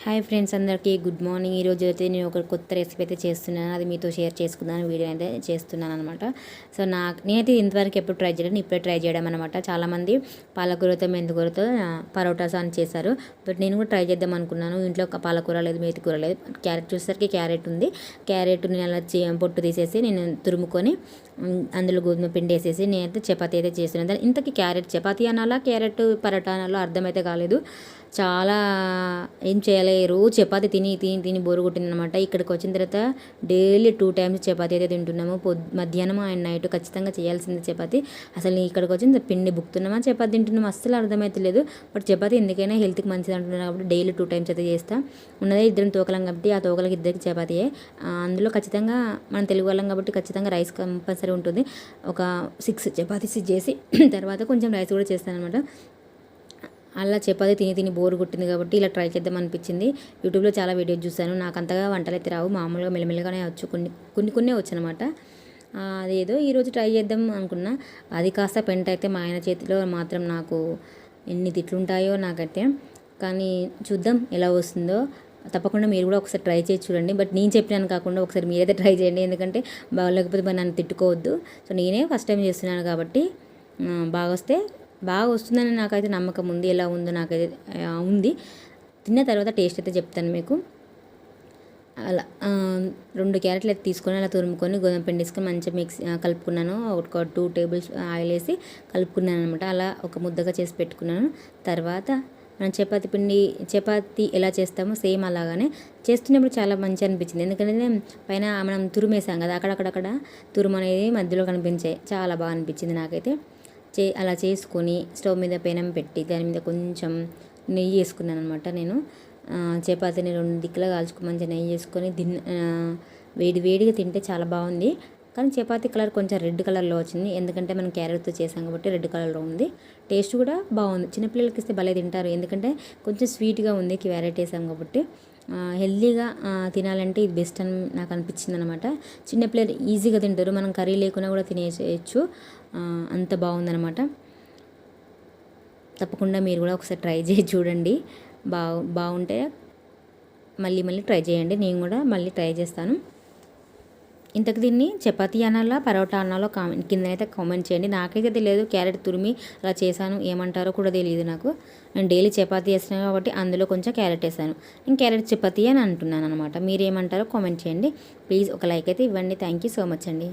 Hi friends, అందరికీ good morning. ఈరోజు అయితే నేను ఒక కొత్త రెసిపీ అయితే చేస్తున్నాను. అది మీతో షేర్ చేసుకుందాను, వీడియో అయితే చేస్తున్నాను అనమాట. సో నేనైతే ఇంతవరకు ఎప్పుడు ట్రై చేయలేదు, ఇప్పుడే ట్రై చేయడం అనమాట. చాలామంది పాలకూరతో మెంతికూరతో పరోటాస్ అని చేశారు. బట్ నేను కూడా ట్రై చేద్దాం అనుకున్నాను. ఇంట్లో పాలకూర లేదు, మెంతికూర లేదు. క్యారెట్ చూసేసరికి క్యారెట్ ఉంది. క్యారెట్ నేను అలా పొట్టు తీసేసి నేను తురుముకొని అందులో గోధుమ పిండి వేసేసి నేనైతే చపాతీ అయితే చేస్తున్నాను. ఇంతకీ క్యారెట్ చపాతీ అనాలా, క్యారెట్ పరోటా అనాలో అర్థమైతే కాలేదు. చాలా ఏం చేయాలి, రోజు చపాతీ తిని తిని తిని బోరు కొట్టిందనమాట. ఇక్కడికి వచ్చిన తర్వాత డైలీ 2 times చపాతీ అయితే తింటున్నాము. మధ్యాహ్నం అండ్ నైట్ ఖచ్చితంగా చేయాల్సింది చపాతీ. అసలు ఇక్కడికి వచ్చిన పిండి బుక్తున్నామా, చపాతీ తింటున్నామా అస్సలు అర్థమైతలేదు. బట్ చపాతీ ఎందుకైనా హెల్త్కి మంచిది అంటున్నారు కాబట్టి డైలీ 2 times అయితే చేస్తా. ఉన్నదే ఇద్దరం తోకలం కాబట్టి ఆ తోకలకి ఇద్దరికి చపాతీయే. అందులో ఖచ్చితంగా మనం తెలుగు వాళ్ళం కాబట్టి ఖచ్చితంగా రైస్ కంపల్సరీ ఉంటుంది. ఒక 6 చపాతీస్ చేసి తర్వాత కొంచెం రైస్ కూడా చేస్తాను అనమాట. అలా చపాతీ తిని తిని బోర్ కొట్టింది కాబట్టి ఇలా ట్రై చేద్దాం అనిపించింది. యూట్యూబ్లో చాలా వీడియోస్ చూశాను. నాకు అంతగా వంటలు అయితే రావు, మామూలుగా మెల్లమెల్లగానే వచ్చు, కొన్ని వచ్చు అనమాట. అదేదో ఈరోజు ట్రై చేద్దాం అనుకున్నా. అది కాస్త పెంట అయితే మా ఆయన చేతిలో మాత్రం నాకు ఎన్ని తిట్లుంటాయో నాకైతే. కానీ చూద్దాం ఎలా వస్తుందో. తప్పకుండా మీరు కూడా ఒకసారి ట్రై చేసి చూడండి. బట్ నేను చెప్పినాను కాకుండా ఒకసారి మీరైతే ట్రై చేయండి, ఎందుకంటే బాగోలేకపోతే నన్ను తిట్టుకోవద్దు. సో నేనే ఫస్ట్ టైం చేస్తున్నాను కాబట్టి బాగా వస్తుందని నాకైతే నమ్మకం ఉంది. ఎలా ఉందో నాకైతే ఉంది. తిన్న తర్వాత టేస్ట్ అయితే చెప్తాను మీకు. అలా 2 క్యారెట్లు అయితే తీసుకొని అలా తురుముకొని గోధుమ పిండి వేసుకొని మంచిగా కలుపుకున్నాను. ఒక 2 tables ఆయిల్ వేసి కలుపుకున్నాను అనమాట. అలా ఒక ముద్దగా చేసి పెట్టుకున్నాను. తర్వాత మనం చపాతీ ఎలా చేస్తామో సేమ్ అలాగానే చేస్తున్నప్పుడు చాలా మంచి అనిపించింది. ఎందుకంటే పైన మనం తురుమేసాం కదా, అక్కడక్కడ తురుము అనేది మధ్యలో కనిపించాయి. చాలా బాగా అనిపించింది నాకైతే. అలా చేసుకొని స్టవ్ మీద పెనం పెట్టి దాని మీద కొంచెం నెయ్యి వేసుకున్నాను అనమాట. నేను చపాతీని 2 దిక్కులా మంచిగా నెయ్యి వేసుకొని వేడిగా తింటే చాలా బాగుంది. కానీ చపాతీ కలర్ కొంచెం రెడ్ కలర్లో వచ్చింది, ఎందుకంటే మనం క్యారెట్తో చేసాం కాబట్టి రెడ్ కలర్లో ఉంది. టేస్ట్ కూడా బాగుంది. చిన్నపిల్లలకి ఇస్తే భలే తింటారు, ఎందుకంటే కొంచెం స్వీట్గా ఉంది, క్యారెట్ వేసాం కాబట్టి. హెల్తీగా తినాలంటే ఇది బెస్ట్ అని నాకు అనిపించింది అనమాట. చిన్నపిల్లలు ఈజీగా తింటారు, మనం కర్రీ లేకుండా కూడా తినేసేయచ్చు, అంత బాగుందనమాట. తప్పకుండా మీరు కూడా ఒకసారి ట్రై చేసి చూడండి. బాగుంటే మళ్ళీ ట్రై చేయండి. నేను కూడా మళ్ళీ ట్రై చేస్తాను. ఇంతకు దీన్ని చపాతీ అనాలా, పరోటా అనాలో కిందనైతే కామెంట్ చేయండి. నాకైతే తెలియదు, క్యారెట్ తురిమి అలా చేశాను, ఏమంటారో కూడా తెలియదు నాకు. నేను డైలీ చపాతీ వేస్తున్నాను కాబట్టి అందులో కొంచెం క్యారెట్ వేసాను. నేను క్యారెట్ చపాతీ అని అంటున్నాను అనమాట. మీరేమంటారో కామెంట్ చేయండి. ప్లీజ్ ఒక లైక్ అయితే ఇవ్వండి. థ్యాంక్ యూ సో మచ్ అండి.